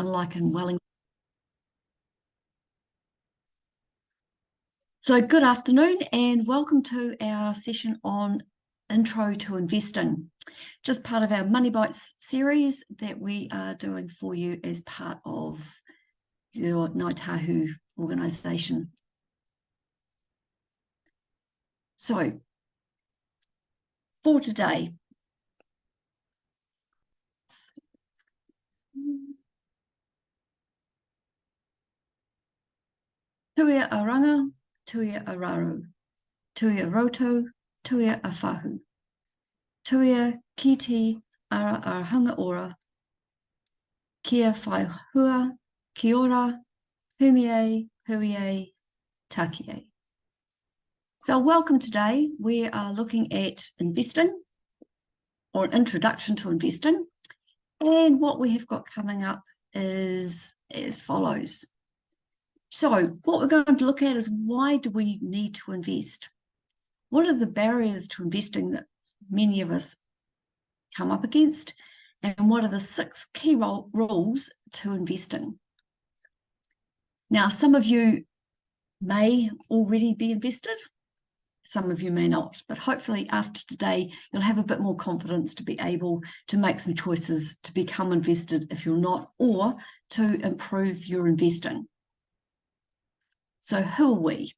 unlike in Wellington. So good afternoon and welcome to our session on Intro to Investing, just part of our Money Bites series that we are doing for you as part of your Ngāi Tahu organisation. So for today, tuia aranga, tuia araru, tuia roto, tuia awhahu, tuia kiti ara hanga ora, kia whai hua, kia ora, humie, huie, takie. So welcome today. We are looking at investing, or an introduction to investing. And what we have got coming up is as follows. So what we're going to look at is, why do we need to invest? What are the barriers to investing that many of us come up against? And what are the 6 key rules to investing? Now, some of you may already be invested. Some of you may not, but hopefully after today, you'll have a bit more confidence to be able to make some choices to become invested if you're not, or to improve your investing. So who are we?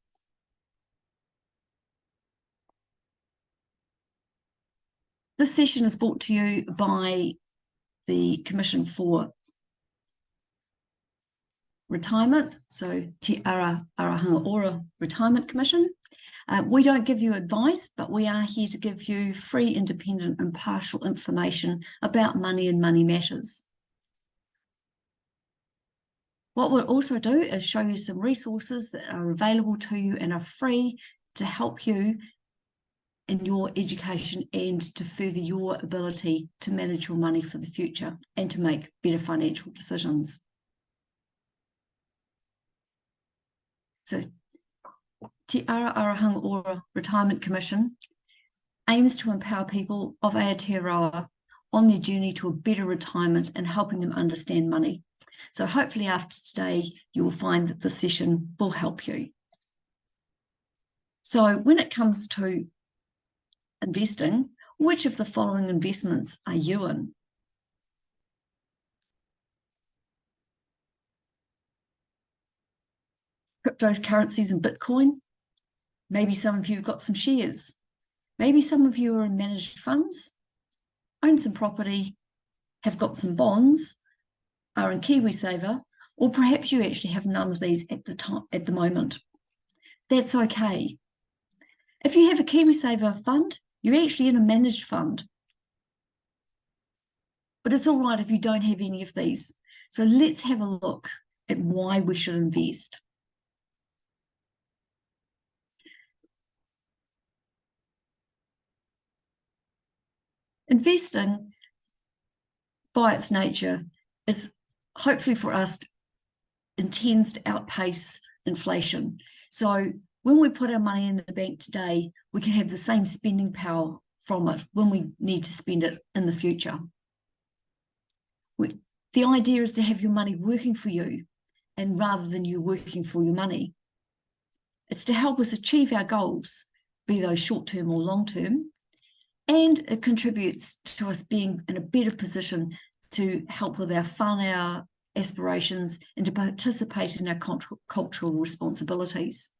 This session is brought to you by the Commission for Retirement, so Te Arahanga Ora Retirement Commission. We don't give you advice, but we are here to give you free, independent, impartial information about money and money matters. What we'll also do is show you some resources that are available to you and are free to help you in your education and to further your ability to manage your money for the future and to make better financial decisions. So Te Arahanga Ora Retirement Commission aims to empower people of Aotearoa on their journey to a better retirement and helping them understand money. So hopefully after today, you will find that the session will help you. So when it comes to investing, which of the following investments are you in? Cryptocurrencies and Bitcoin. Maybe some of you have got some shares. Maybe some of you are in managed funds, own some property, have got some bonds, are in KiwiSaver, or perhaps you actually have none of these at the moment. That's okay. If you have a KiwiSaver fund, you're actually in a managed fund. But it's all right if you don't have any of these. So let's have a look at why we should invest. Investing, by its nature, is hopefully for us intends to outpace inflation. So when we put our money in the bank today, we can have the same spending power from it when we need to spend it in the future. The idea is to have your money working for you, and rather than you working for your money. It's to help us achieve our goals, be those short-term or long-term, and it contributes to us being in a better position to help with our fun, our aspirations, and to participate in our cultural responsibilities.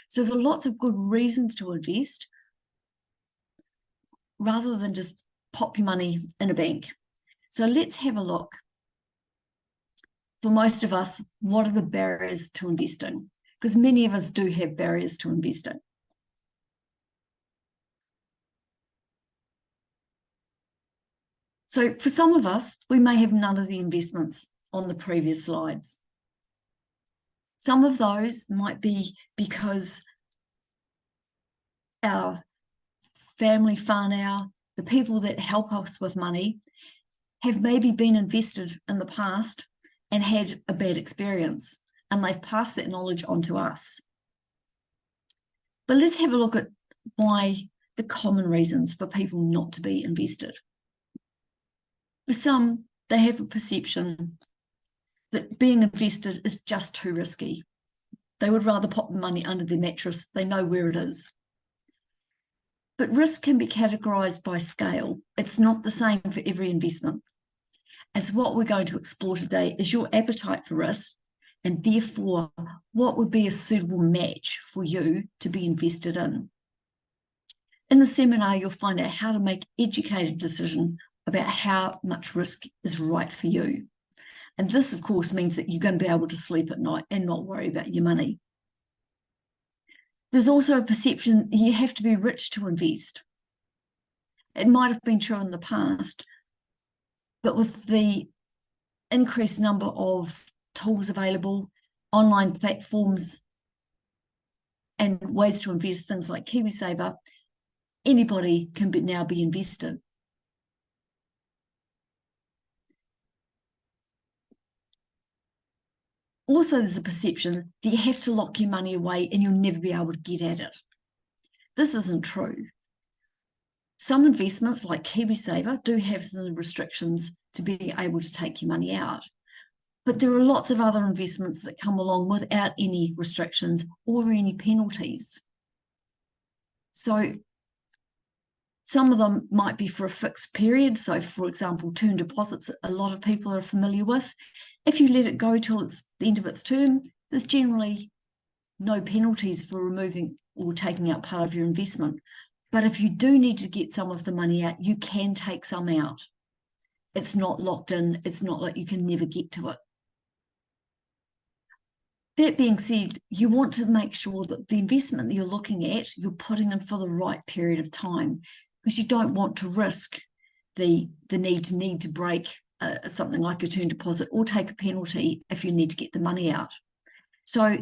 So there are lots of good reasons to invest rather than just pop your money in a bank. So let's have a look. For most of us, what are the barriers to investing? Because many of us do have barriers to investing. So for some of us, we may have none of the investments on the previous slides. Some of those might be because our family whānau, the people that help us with money, have maybe been invested in the past and had a bad experience, and they've passed that knowledge on to us. But let's have a look at why the common reasons for people not to be invested. For some, they have a perception that being invested is just too risky. They would rather pop the money under their mattress. They know where it is. But risk can be categorized by scale. It's not the same for every investment. As what we're going to explore today is your appetite for risk, and therefore what would be a suitable match for you to be invested in. In the seminar, you'll find out how to make educated decision about how much risk is right for you. And this, of course, means that you're going to be able to sleep at night and not worry about your money. There's also a perception that you have to be rich to invest. It might have been true in the past, but with the increased number of tools available, online platforms, and ways to invest, things like KiwiSaver, anybody can now be invested. Also, there's a perception that you have to lock your money away and you'll never be able to get at it. This isn't true. Some investments like KiwiSaver do have some restrictions to be able to take your money out. But there are lots of other investments that come along without any restrictions or any penalties. So some of them might be for a fixed period. So, for example, term deposits, a lot of people are familiar with. If you let it go till it's the end of its term, there's generally no penalties for removing or taking out part of your investment. But if you do need to get some of the money out, you can take some out. It's not locked in. It's not like you can never get to it. That being said, you want to make sure that the investment that you're looking at, you're putting in for the right period of time, because you don't want to risk the need to break something like a term deposit or take a penalty if you need to get the money out. So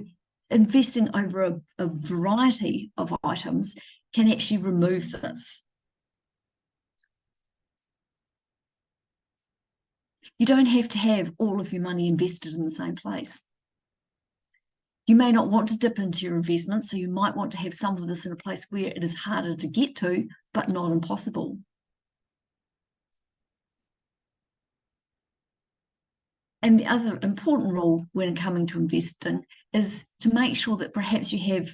investing over a variety of items can actually remove this. You don't have to have all of your money invested in the same place. You may not want to dip into your investment, so you might want to have some of this in a place where it is harder to get to, but not impossible. And the other important rule when coming to investing is to make sure that perhaps you have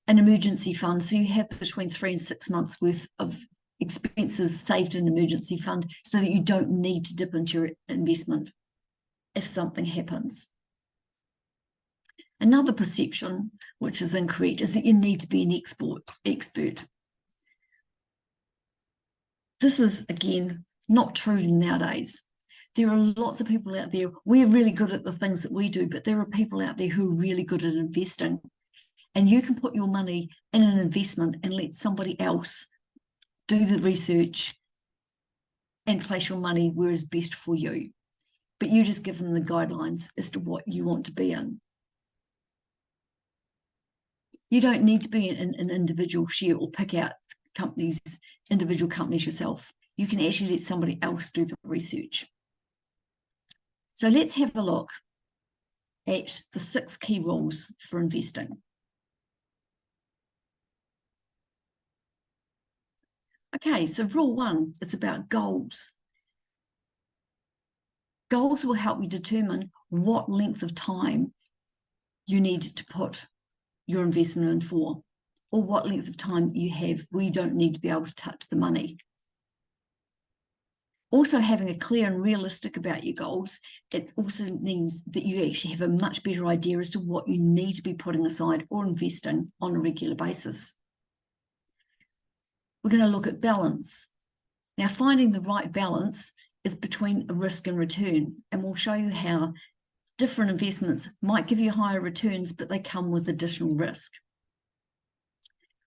an emergency fund. So you have between 3 and 6 months worth of expenses saved in an emergency fund so that you don't need to dip into your investment if something happens. Another perception, which is incorrect, is that you need to be an expert. This is, again, not true nowadays. There are lots of people out there. We're really good at the things that we do, but there are people out there who are really good at investing. And you can put your money in an investment and let somebody else do the research and place your money where is best for you. But you just give them the guidelines as to what you want to be in. You don't need to be an individual share or pick out individual companies yourself. You can actually let somebody else do the research. So let's have a look at the 6 key rules for investing. Okay, so rule 1, it's about goals. Goals will help you determine what length of time you need to put your investment in for, or what length of time you have where you don't need to be able to touch the money. Also, having a clear and realistic about your goals, it also means that you actually have a much better idea as to what you need to be putting aside or investing on a regular basis. We're going to look at balance. Now, finding the right balance is between a risk and return, and we'll show you how different investments might give you higher returns, but they come with additional risk.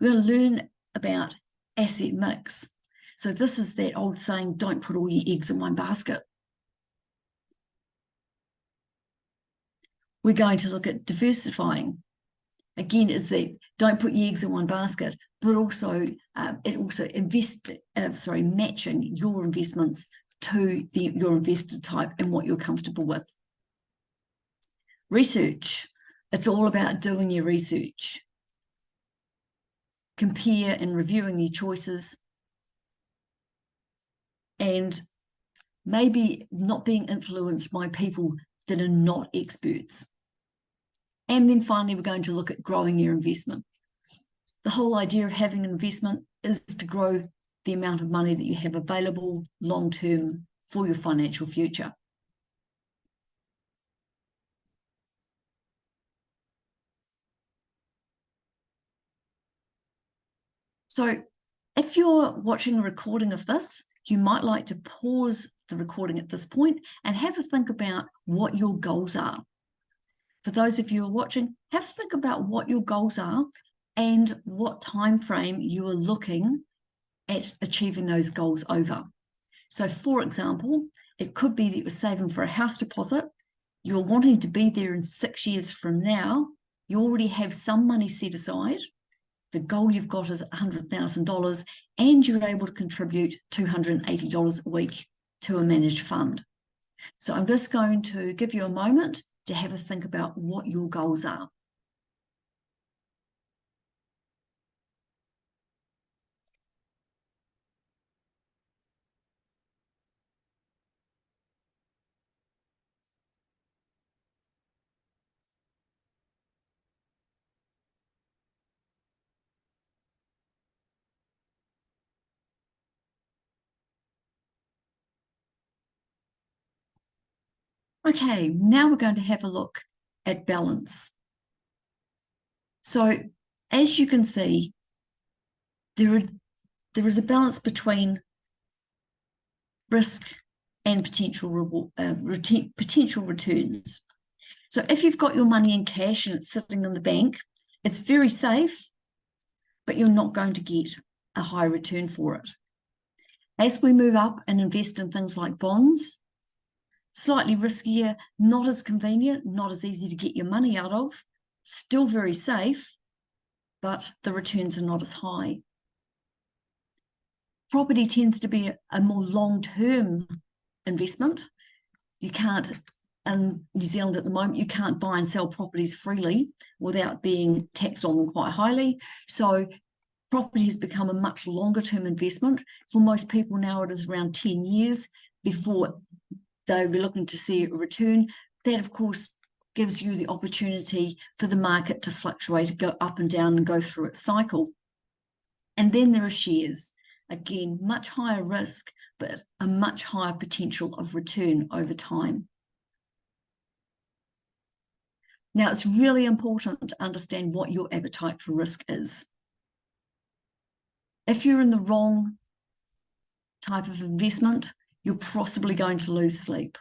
We're going to learn about asset mix. So this is that old saying, don't put all your eggs in one basket. We're going to look at diversifying. Again, is that don't put your eggs in one basket, but also matching your investments to your investor type and what you're comfortable with. Research. It's all about doing your research. Compare and reviewing your choices. And maybe not being influenced by people that are not experts. And then finally, we're going to look at growing your investment. The whole idea of having an investment is to grow the amount of money that you have available long-term for your financial future. So if you're watching a recording of this, you might like to pause the recording at this point and have a think about what your goals are. For those of you who are watching, have a think about what your goals are and what time frame you are looking at achieving those goals over. So for example, it could be that you're saving for a house deposit, you're wanting to be there in 6 years from now, you already have some money set aside, the goal you've got is $100,000, and you're able to contribute $280 a week to a managed fund. So I'm just going to give you a moment to have a think about what your goals are. Okay, now we're going to have a look at balance. So as you can see, there is a balance between risk and potential returns. So if you've got your money in cash and it's sitting in the bank, it's very safe, but you're not going to get a high return for it. As we move up and invest in things like bonds, slightly riskier, not as convenient, not as easy to get your money out of, still very safe, but the returns are not as high. Property tends to be a more long-term investment. You can't, in New Zealand at the moment, you can't buy and sell properties freely without being taxed on them quite highly. So property has become a much longer term investment. For most people now, it is around 10 years before they'll be looking to see a return. That, of course, gives you the opportunity for the market to fluctuate, go up and down and go through its cycle. And then there are shares. Again, much higher risk, but a much higher potential of return over time. Now, it's really important to understand what your appetite for risk is. If you're in the wrong type of investment, you're possibly going to lose sleep.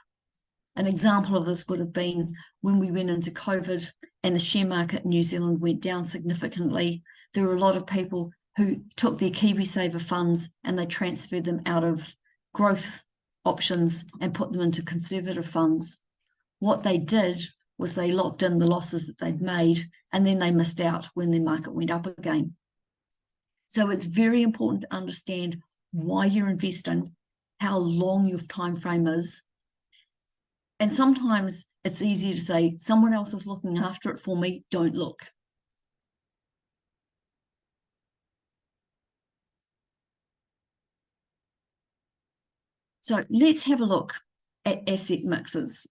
An example of this would have been when we went into COVID and the share market in New Zealand went down significantly. There were a lot of people who took their KiwiSaver funds and they transferred them out of growth options and put them into conservative funds. What they did was they locked in the losses that they'd made, and then they missed out when the market went up again. So it's very important to understand why you're investing, how long your time frame is. And sometimes it's easier to say, someone else is looking after it for me, don't look. So let's have a look at asset mixes.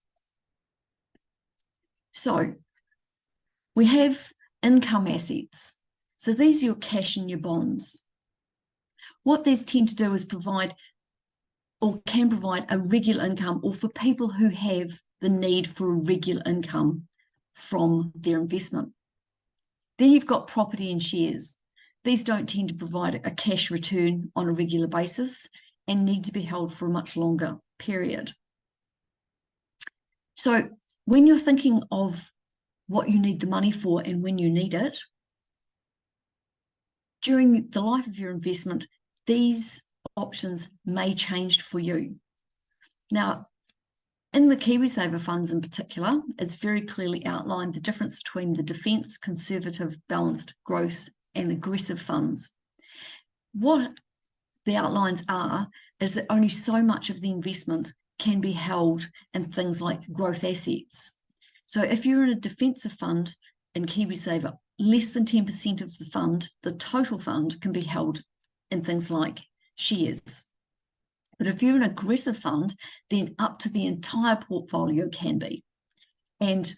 So we have income assets. So these are your cash and your bonds. What these tend to do is provide or can provide a regular income, or for people who have the need for a regular income from their investment. Then you've got property and shares. These don't tend to provide a cash return on a regular basis and need to be held for a much longer period. So when you're thinking of what you need the money for and when you need it, during the life of your investment, these options may change for you. Now, in the KiwiSaver funds in particular, it's very clearly outlined the difference between the defence, conservative, balanced, growth, and aggressive funds. What the outlines are is that only so much of the investment can be held in things like growth assets. So if you're in a defensive fund in KiwiSaver, less than 10% of the fund, the total fund, can be held in things like shares. But if you're an aggressive fund, then up to the entire portfolio can be. And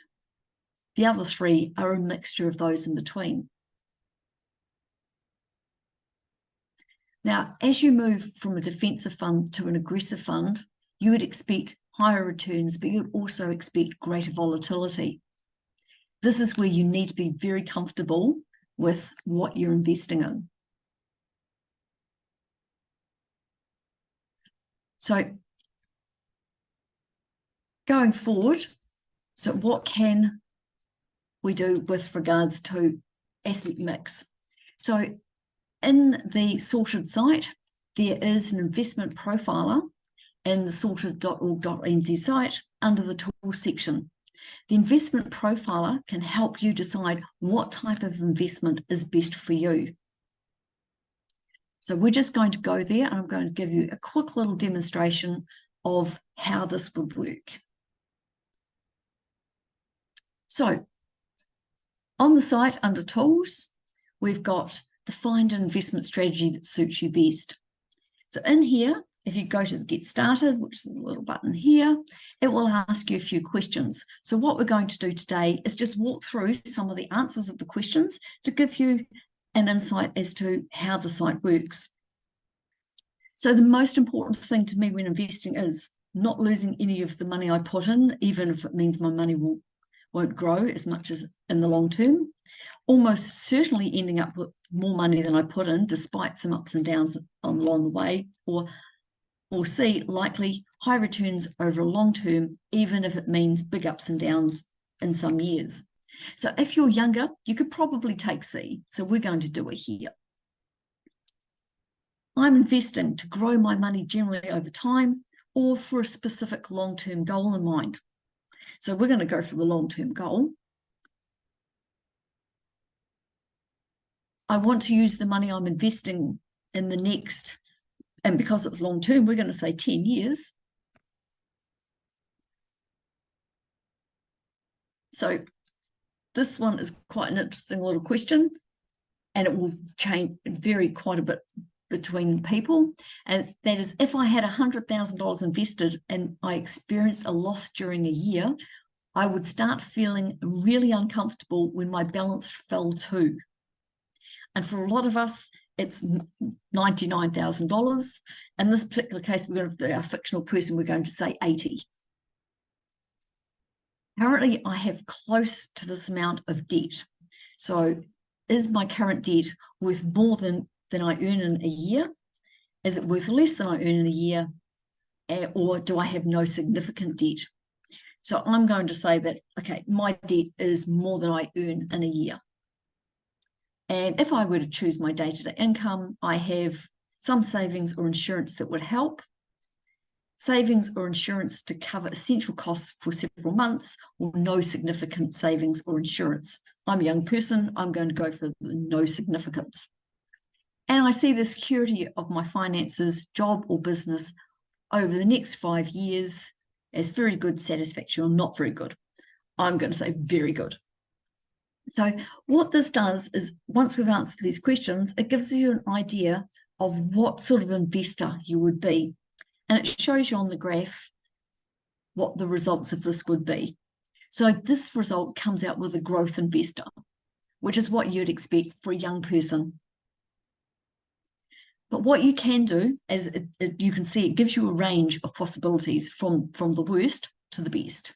the other three are a mixture of those in between. Now, as you move from a defensive fund to an aggressive fund, you would expect higher returns, but you'd also expect greater volatility. This is where you need to be very comfortable with what you're investing in. So going forward, so what can we do with regards to asset mix? So in the Sorted site, there is an investment profiler in the sorted.org.nz site under the tools section. The investment profiler can help you decide what type of investment is best for you. So we're just going to go there, and I'm going to give you a quick little demonstration of how this would work. So on the site under tools, we've got the find an investment strategy that suits you best. So in here, if you go to the Get Started, which is the little button here, it will ask you a few questions. So what we're going to do today is just walk through some of the answers of the questions to give you an insight as to how the site works. So the most important thing to me when investing is not losing any of the money I put in, even if it means my money won't grow as much as in the long term. Almost certainly ending up with more money than I put in, despite some ups and downs along the way, or C, likely high returns over a long term, even if it means big ups and downs in some years. So if you're younger, you could probably take C. So we're going to do it here. I'm investing to grow my money generally over time or for a specific long-term goal in mind. So we're going to go for the long-term goal. I want to use the money I'm investing in the next, and because it's long-term, we're going to say 10 years. So this one is quite an interesting little question, and it will vary quite a bit between people. And that is, if I had $100,000 invested and I experienced a loss during a year, I would start feeling really uncomfortable when my balance fell too. And for a lot of us, it's $99,000. In this particular case, we're going to, for our fictional person, we're going to say 80. Currently, I have close to this amount of debt. So is my current debt worth more than I earn in a year? Is it worth less than I earn in a year? Or do I have no significant debt? So I'm going to say that, okay, my debt is more than I earn in a year. And if I were to choose my day-to-day income, I have some savings or insurance that would help. Savings or insurance to cover essential costs for several months, or no significant savings or insurance. I'm a young person, I'm going to go for no significance. And I see the security of my finances, job or business over the next 5 years as very good, satisfactory, or not very good. I'm going to say very good. So what this does is, once we've answered these questions, it gives you an idea of what sort of investor you would be. And it shows you on the graph what the results of this would be. So this result comes out with a growth investor, which is what you'd expect for a young person. But what you can do is, you can see it gives you a range of possibilities from the worst to the best.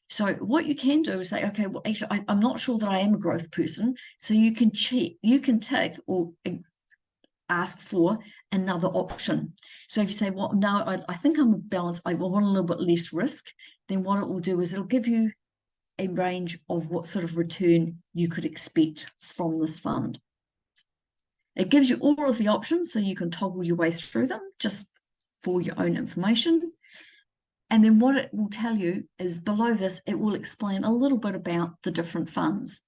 So what you can do is say, okay, well, actually, I'm not sure that I am a growth person. So you can tick or ask for another option. So if you say, well, no, I think I'm balanced, I want a little bit less risk, then what it will do is it'll give you a range of what sort of return you could expect from this fund. It gives you all of the options, so you can toggle your way through them just for your own information. And then what it will tell you is, below this, it will explain a little bit about the different funds.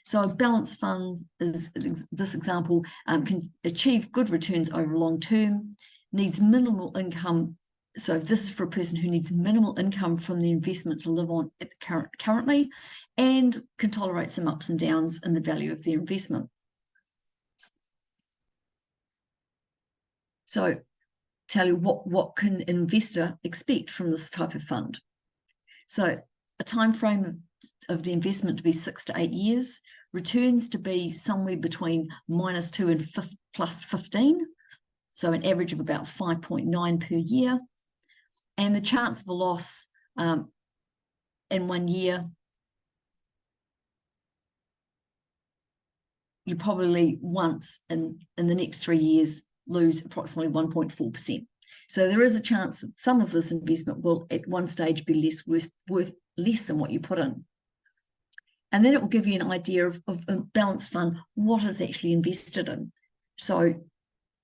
So a balanced fund is, this example, can achieve good returns over long term, needs minimal income. So this is for a person who needs minimal income from the investment to live on at the currently, and can tolerate some ups and downs in the value of their investment. So tell you what can an investor expect from this type of fund. So a time frame of of the investment to be 6 to 8 years, returns to be somewhere between -2 and +15, so an average of about 5.9 per year. And the chance of a loss in 1 year, you probably once in the next 3 years lose approximately 1.4%. So there is a chance that some of this investment will at one stage be worth less than what you put in. And then it will give you an idea of a balanced fund, what is actually invested in. So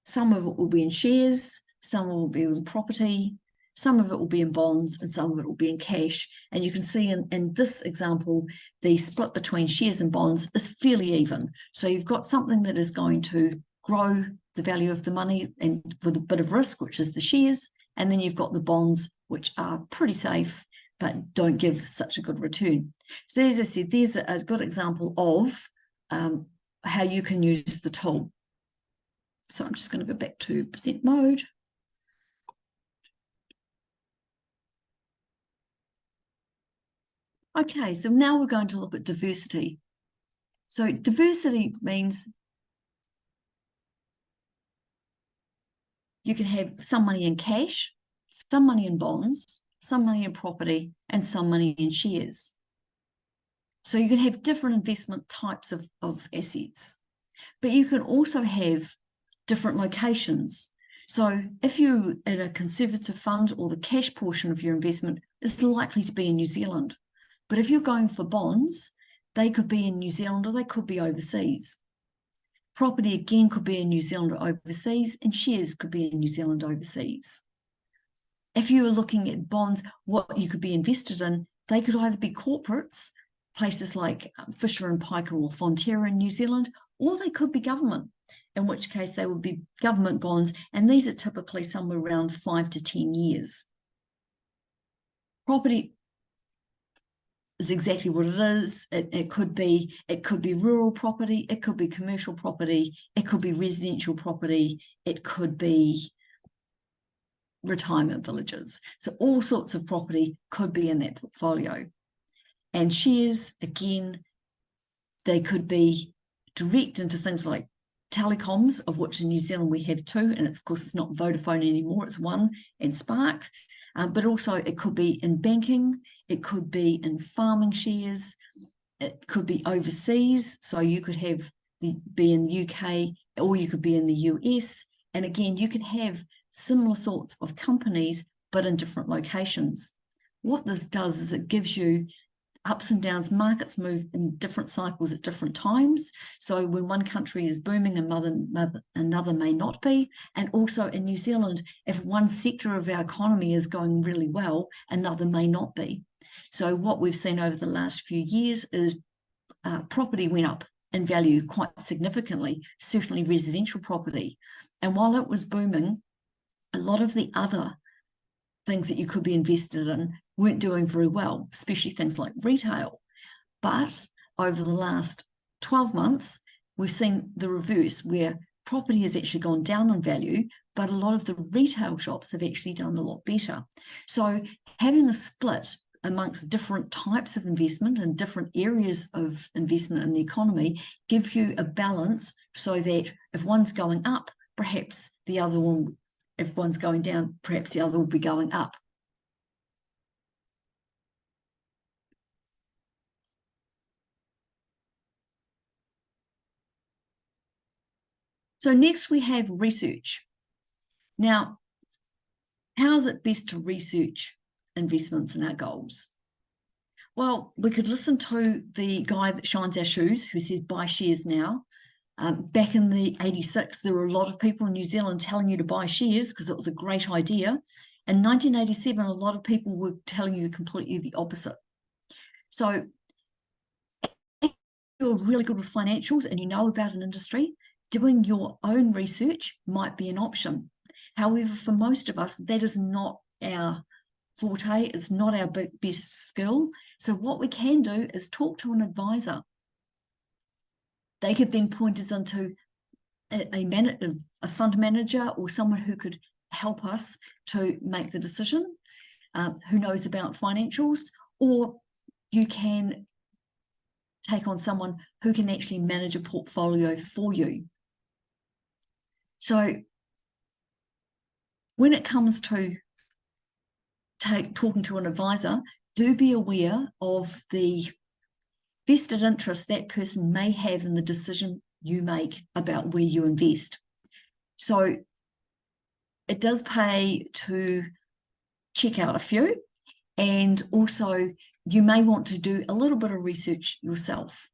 some of it will be in shares, some will be in property, some of it will be in bonds, and some of it will be in cash. And you can see in this example, the split between shares and bonds is fairly even. So you've got something that is going to grow the value of the money and with a bit of risk, which is the shares. And then you've got the bonds, which are pretty safe, but don't give such a good return. So as I said, there's a good example of how you can use the tool. So I'm just going to go back to present mode. Okay, so now we're going to look at diversity. So diversity means you can have some money in cash, some money in bonds, some money in property, and some money in shares. So you can have different investment types of assets, but you can also have different locations. So if you're in a conservative fund, or the cash portion of your investment is likely to be in New Zealand, but if you're going for bonds, they could be in New Zealand or they could be overseas. Property again could be in New Zealand or overseas, and shares could be in New Zealand or overseas. If you were looking at bonds, what you could be invested in, they could either be corporates, places like Fisher and Paykel or Fonterra in New Zealand, or they could be government, in which case they would be government bonds, and these are typically somewhere around 5 to 10 years. Property is exactly what it is. It could be rural property, it could be commercial property, it could be residential property, it could be retirement villages. So all sorts of property could be in that portfolio. And shares, again, they could be direct into things like telecoms, of which in New Zealand we have 2, and of course it's not Vodafone anymore, it's One and Spark. But also it could be in banking, it could be in farming shares, it could be overseas. So you could have be in the UK, or you could be in the US. And again, you could have similar sorts of companies, but in different locations. What this does is it gives you ups and downs. Markets move in different cycles at different times. So when one country is booming, another may not be. And also in New Zealand, if one sector of our economy is going really well, another may not be. So what we've seen over the last few years is property went up in value quite significantly, certainly residential property. And while it was booming, a lot of the other things that you could be invested in weren't doing very well, especially things like retail. But over the last 12 months, we've seen the reverse, where property has actually gone down in value, but a lot of the retail shops have actually done a lot better. So having a split amongst different types of investment and different areas of investment in the economy gives you a balance, so that if one's going up, perhaps the other one, if one's going down, perhaps the other will be going up. So next we have research. Now, how is it best to research investments and our goals? Well, we could listen to the guy that shines our shoes, who says buy shares now. Back in the 86, there were a lot of people in New Zealand telling you to buy shares because it was a great idea. In 1987, a lot of people were telling you completely the opposite. So if you're really good with financials and you know about an industry, doing your own research might be an option. However, for most of us, that is not our forte, it's not our best skill. So what we can do is talk to an advisor. They could then point us into a fund manager, or someone who could help us to make the decision, who knows about financials. Or you can take on someone who can actually manage a portfolio for you. So when it comes to talking to an advisor, do be aware of the vested interest that person may have in the decision you make about where you invest. So it does pay to check out a few, and also you may want to do a little bit of research yourself.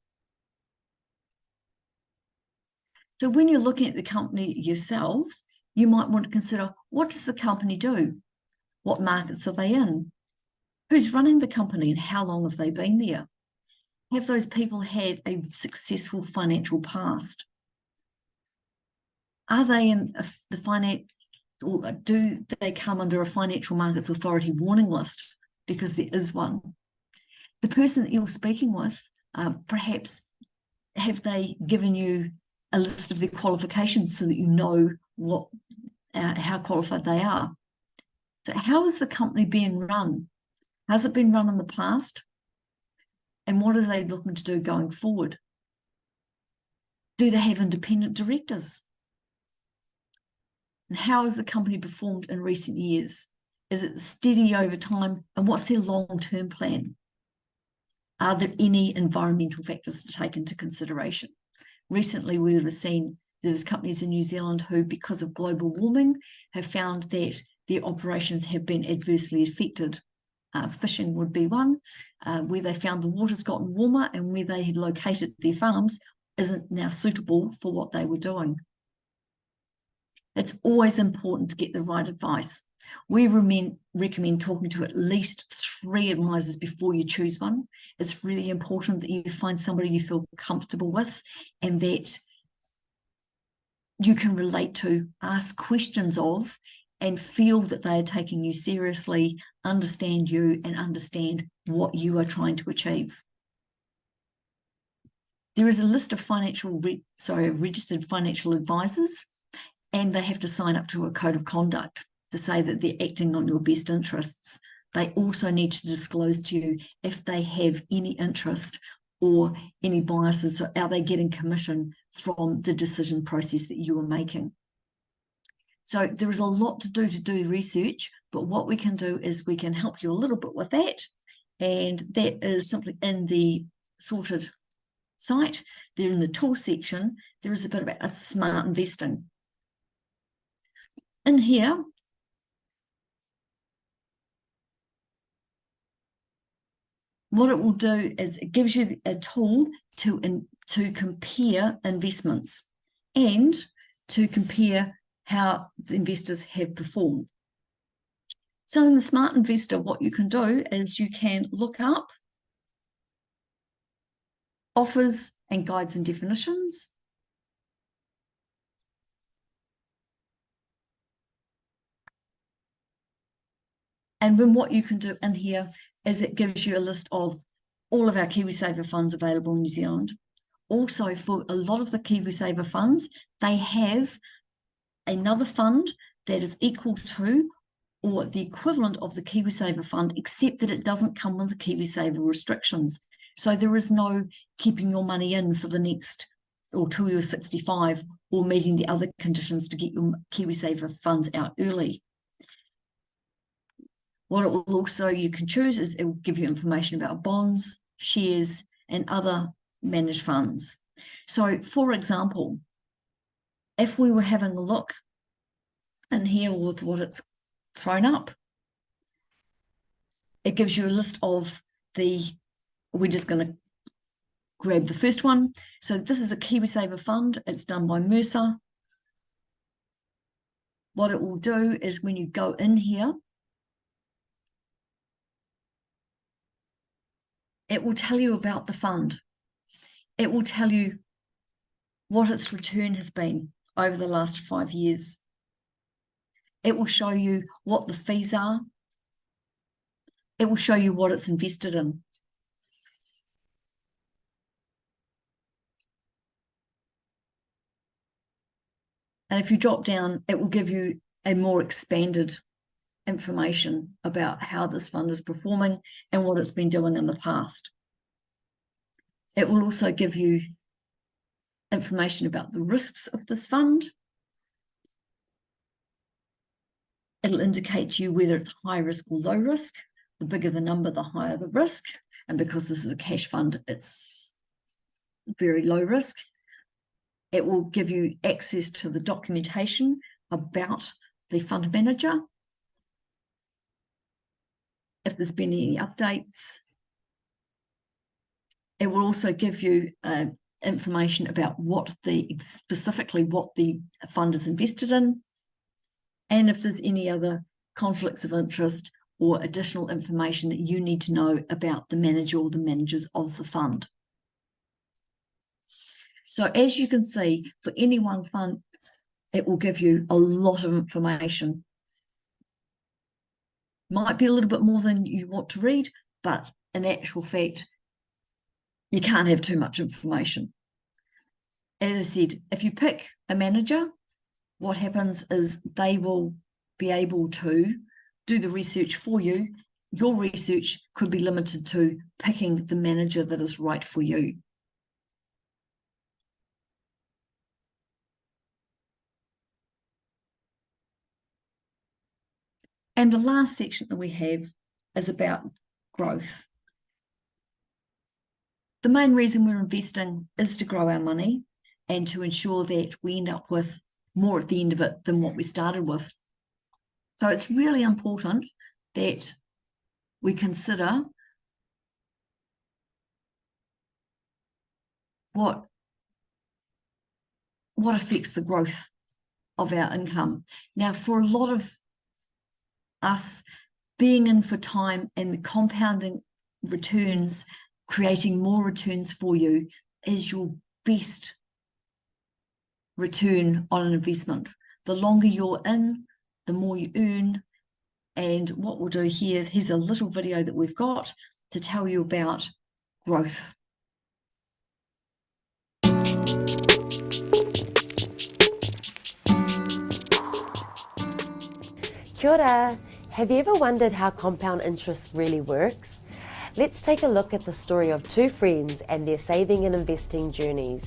So when you're looking at the company yourselves, you might want to consider, what does the company do? What markets are they in? Who's running the company and how long have they been there? Have those people had a successful financial past? Are they in the finance, or do they come under a Financial Markets Authority warning list? Because there is one. The person that you're speaking with, perhaps have they given you a list of their qualifications so that you know what how qualified they are? So how is the company being run? Has it been run in the past? And what are they looking to do going forward? Do they have independent directors? And how has the company performed in recent years? Is it steady over time? And what's their long-term plan? Are there any environmental factors to take into consideration? Recently, we would have seen there's companies in New Zealand who, because of global warming, have found that their operations have been adversely affected. Fishing would be one, where they found the water's gotten warmer and where they had located their farms isn't now suitable for what they were doing. It's always important to get the right advice. We recommend talking to at least 3 advisors before you choose one. It's really important that you find somebody you feel comfortable with and that you can relate to, ask questions of, and feel that they are taking you seriously, understand you, and understand what you are trying to achieve. There is a list of registered financial advisors, and they have to sign up to a code of conduct to say that they're acting on your best interests. They also need to disclose to you if they have any interest or any biases, so are they getting commission from the decision process that you are making? So there is a lot to do research, but what we can do is we can help you a little bit with that, and that is simply in the sorted site. There in the tool section, there is a bit about smart investing. In here, what it will do is it gives you a tool to compare investments and to compare how the investors have performed. So in the Smart Investor, what you can do is you can look up offers and guides and definitions. And then what you can do in here is it gives you a list of all of our KiwiSaver funds available in New Zealand. Also, for a lot of the KiwiSaver funds, they have another fund that is equal to or the equivalent of the KiwiSaver fund, except that it doesn't come with the KiwiSaver restrictions. So there is no keeping your money in for the next or till you're 65 or meeting the other conditions to get your KiwiSaver funds out early. What it will also, you can choose is it will give you information about bonds, shares, and other managed funds. So, for example, if we were having a look in here with what it's thrown up, it gives you a list of we're just going to grab the first one. So this is a KiwiSaver fund. It's done by Mercer. What it will do is when you go in here, it will tell you about the fund. It will tell you what its return has been over the last 5 years. It will show you what the fees are. It will show you what it's invested in. And if you drop down, it will give you a more expanded information about how this fund is performing and what it's been doing in the past. It will also give you information about the risks of this fund. It'll indicate to you whether it's high risk or low risk. The bigger the number, the higher the risk. And because this is a cash fund, it's very low risk. It will give you access to the documentation about the fund manager. If there's been any updates. It will also give you information about specifically what the fund is invested in, and if there's any other conflicts of interest or additional information that you need to know about the manager or the managers of the fund. So as you can see, for any one fund, it will give you a lot of information. Might be a little bit more than you want to read, but in actual fact, you can't have too much information. As I said, if you pick a manager, what happens is they will be able to do the research for you. Your research could be limited to picking the manager that is right for you. And the last section that we have is about growth. The main reason we're investing is to grow our money and to ensure that we end up with more at the end of it than what we started with. So it's really important that we consider what affects the growth of our income. Now, for a lot of us, being in for time and the compounding returns, creating more returns for you is your best return on an investment. The longer you're in, the more you earn. And what we'll do here, here's a little video that we've got to tell you about growth. Kia ora. Have you ever wondered how compound interest really works? Let's take a look at the story of two friends and their saving and investing journeys.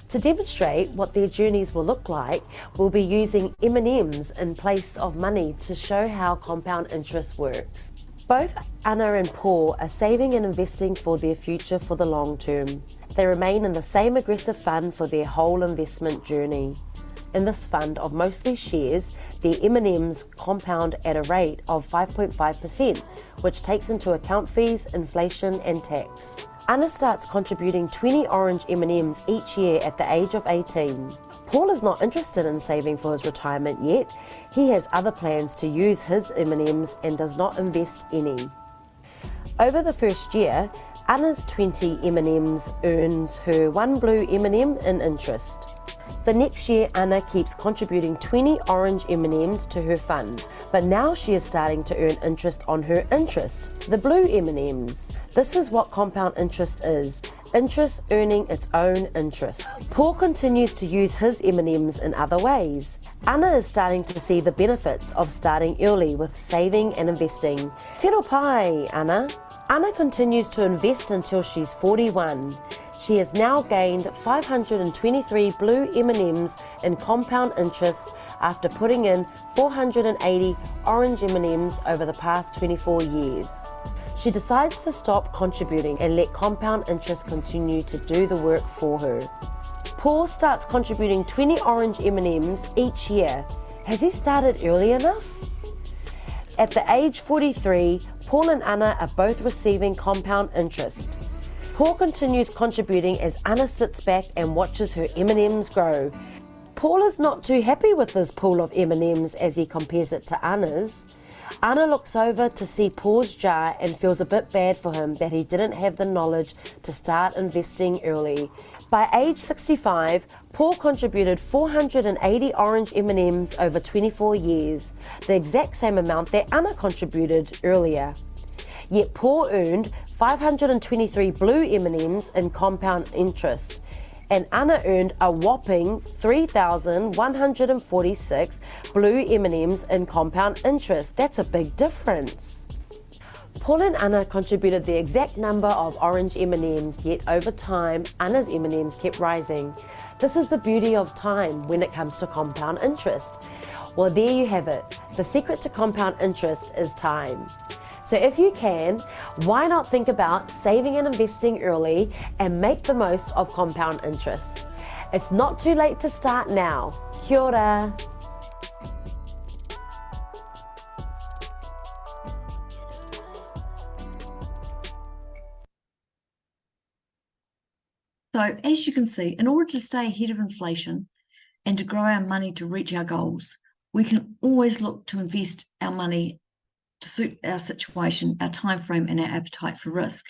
To demonstrate what their journeys will look like, we'll be using M&Ms in place of money to show how compound interest works. Both Anna and Paul are saving and investing for their future for the long term. They remain in the same aggressive fund for their whole investment journey. In this fund of mostly shares, their M&Ms compound at a rate of 5.5%, which takes into account fees, inflation and tax. Anna starts contributing 20 orange M&Ms each year at the age of 18. Paul is not interested in saving for his retirement yet. He has other plans to use his M&Ms and does not invest any. Over the first year, Anna's 20 M&Ms earns her 1 blue M&M in interest. The next year, Anna keeps contributing 20 orange M&Ms to her fund, but now she is starting to earn interest on her interest, the blue M&Ms. This is what compound interest is, interest earning its own interest. Paul continues to use his M&Ms in other ways. Anna is starting to see the benefits of starting early with saving and investing. Tero pai, Anna. Anna continues to invest until she's 41. She has now gained 523 blue M&Ms in compound interest after putting in 480 orange M&Ms over the past 24 years. She decides to stop contributing and let compound interest continue to do the work for her. Paul starts contributing 20 orange M&Ms each year. Has he started early enough? At the age 43, Paul and Anna are both receiving compound interest. Paul continues contributing as Anna sits back and watches her M&Ms grow. Paul is not too happy with his pool of M&Ms as he compares it to Anna's. Anna looks over to see Paul's jar and feels a bit bad for him that he didn't have the knowledge to start investing early. By age 65, Paul contributed 480 orange M&Ms over 24 years, the exact same amount that Anna contributed earlier. Yet Paul earned 523 blue M&Ms in compound interest, and Anna earned a whopping 3,146 blue M&Ms in compound interest. That's a big difference. Paul and Anna contributed the exact number of orange M&Ms, yet over time, Anna's M&Ms kept rising. This is the beauty of time when it comes to compound interest. Well, there you have it. The secret to compound interest is time. So if you can, why not think about saving and investing early and make the most of compound interest? It's not too late to start now. Kia ora. So as you can see, in order to stay ahead of inflation and to grow our money to reach our goals, we can always look to invest our money to suit our situation, our time frame, and our appetite for risk.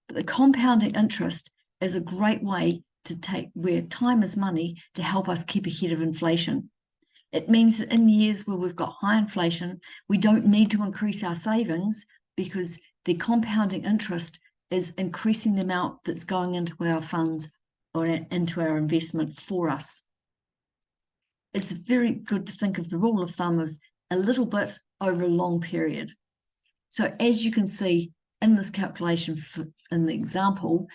But the compounding interest is a great way to take where time is money to help us keep ahead of inflation. It means that in years where we've got high inflation, we don't need to increase our savings because the compounding interest is increasing the amount that's going into our funds or into our investment for us. It's very good to think of the rule of thumb as a little bit over a long period. So as you can see in this calculation in the example,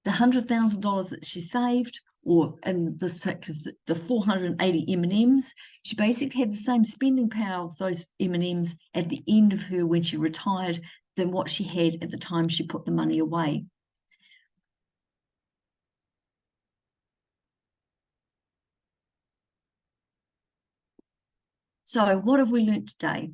the $100,000 that she saved, or in this particular, the 480 M&Ms, she basically had the same spending power of those M&Ms at the end of her when she retired than what she had at the time she put the money away. So what have we learnt today?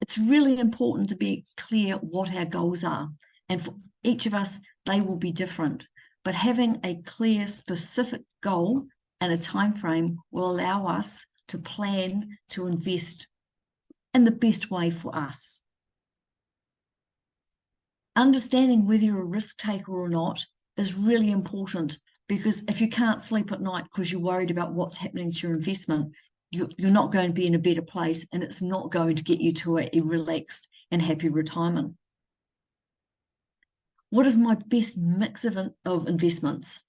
It's really important to be clear what our goals are. And for each of us, they will be different. But having a clear, specific goal and a time frame will allow us to plan to invest in the best way for us. Understanding whether you're a risk taker or not is really important, because if you can't sleep at night because you're worried about what's happening to your investment, you're not going to be in a better place, and it's not going to get you to a relaxed and happy retirement. What is my best mix of investments?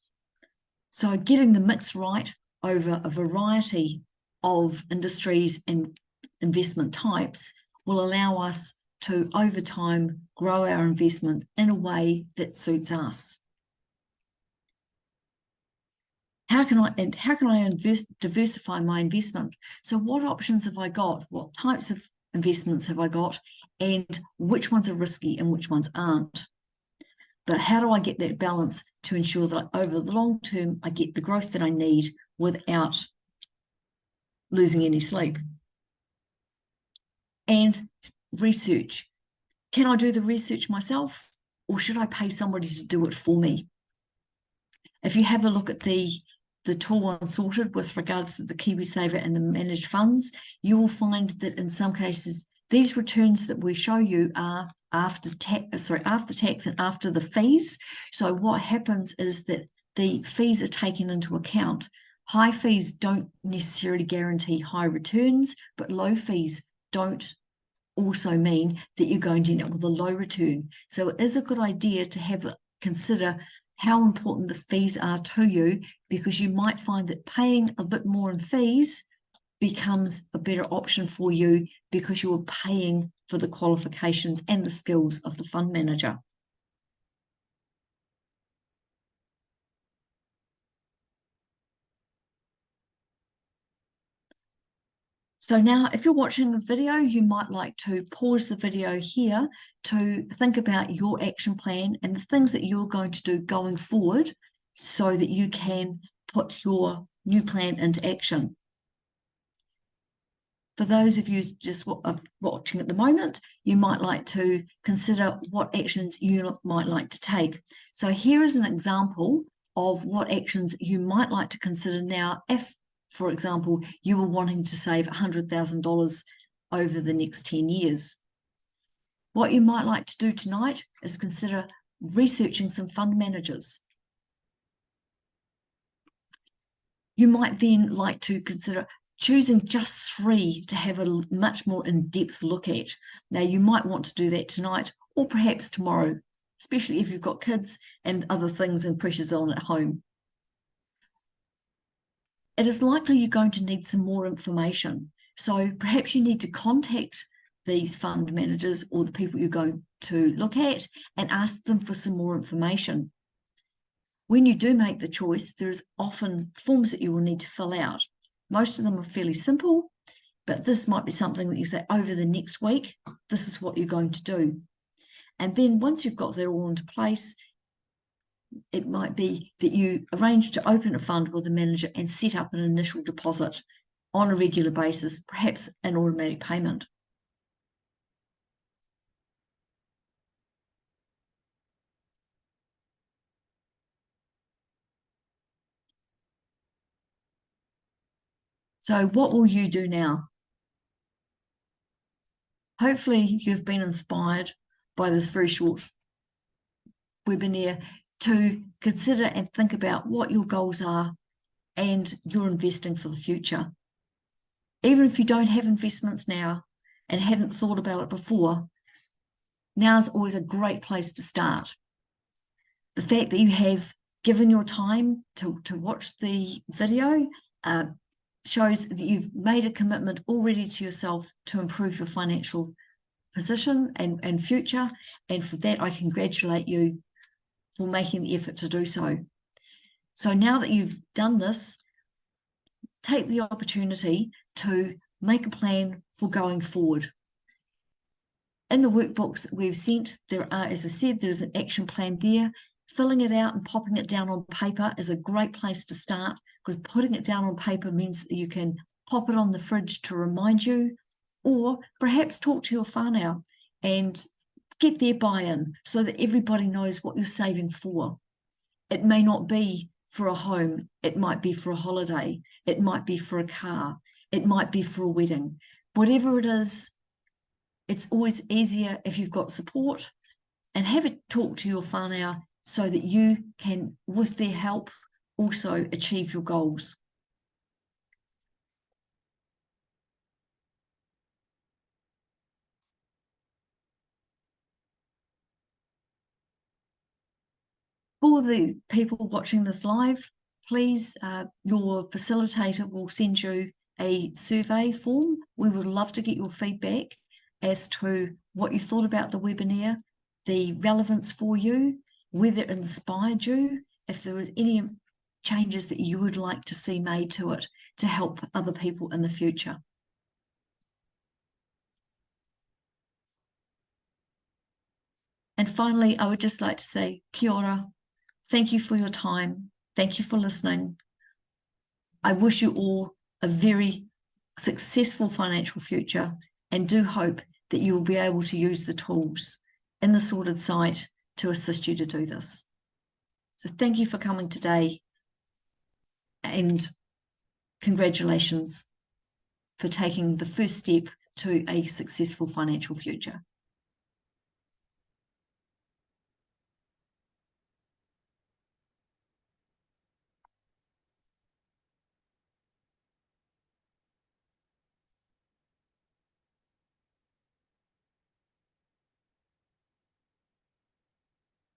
So getting the mix right over a variety of industries and investment types will allow us to, over time, grow our investment in a way that suits us. How can I diversify my investment? So what options have I got? What types of investments have I got? And which ones are risky and which ones aren't? But how do I get that balance to ensure that over the long term, I get the growth that I need without losing any sleep? And research. Can I do the research myself, or should I pay somebody to do it for me? If you have a look at the tool on Sorted with regards to the KiwiSaver and the managed funds, you will find that in some cases, these returns that we show you are after tax and after the fees. So what happens is that the fees are taken into account. High fees don't necessarily guarantee high returns, but low fees don't also mean that you're going to end up with a low return. So it is a good idea to consider how important the fees are to you, because you might find that paying a bit more in fees becomes a better option for you because you're paying for the qualifications and the skills of the fund manager. So now, if you're watching the video, you might like to pause the video here to think about your action plan and the things that you're going to do going forward so that you can put your new plan into action. For those of you just watching at the moment, you might like to consider what actions you might like to take. So here is an example of what actions you might like to consider now if, for example, you were wanting to save $100,000 over the next 10 years. What you might like to do tonight is consider researching some fund managers. You might then like to consider choosing just 3 to have a much more in-depth look at. Now, you might want to do that tonight or perhaps tomorrow, especially if you've got kids and other things and pressures on at home. It is likely you're going to need some more information. So perhaps you need to contact these fund managers or the people you're going to look at and ask them for some more information. When you do make the choice, there's often forms that you will need to fill out. Most of them are fairly simple, but this might be something that you say over the next week, this is what you're going to do. And then once you've got that all into place, it might be that you arrange to open a fund with the manager and set up an initial deposit on a regular basis, perhaps an automatic payment. So what will you do now? Hopefully you've been inspired by this very short webinar to consider and think about what your goals are and your investing for the future. Even if you don't have investments now and hadn't thought about it before, now's always a great place to start. The fact that you have given your time to watch the video shows that you've made a commitment already to yourself to improve your financial position and future. And for that, I congratulate you for making the effort to do so. So now that you've done this, take the opportunity to make a plan for going forward. In the workbooks we've sent, there are, as I said, there's an action plan there. Filling it out and popping it down on paper is a great place to start, because putting it down on paper means that you can pop it on the fridge to remind you, or perhaps talk to your whānau and get their buy-in so that everybody knows what you're saving for. It may not be for a home, it might be for a holiday, it might be for a car, it might be for a wedding. Whatever it is, it's always easier if you've got support, and have a talk to your whānau so that you can, with their help, also achieve your goals. For the people watching this live, please, your facilitator will send you a survey form. We would love to get your feedback as to what you thought about the webinar, the relevance for you, whether it inspired you, if there was any changes that you would like to see made to it to help other people in the future. And finally, I would just like to say kia ora. Thank you for your time. Thank you for listening. I wish you all a very successful financial future, and do hope that you will be able to use the tools in the Sorted site to assist you to do this. So thank you for coming today, and congratulations for taking the first step to a successful financial future.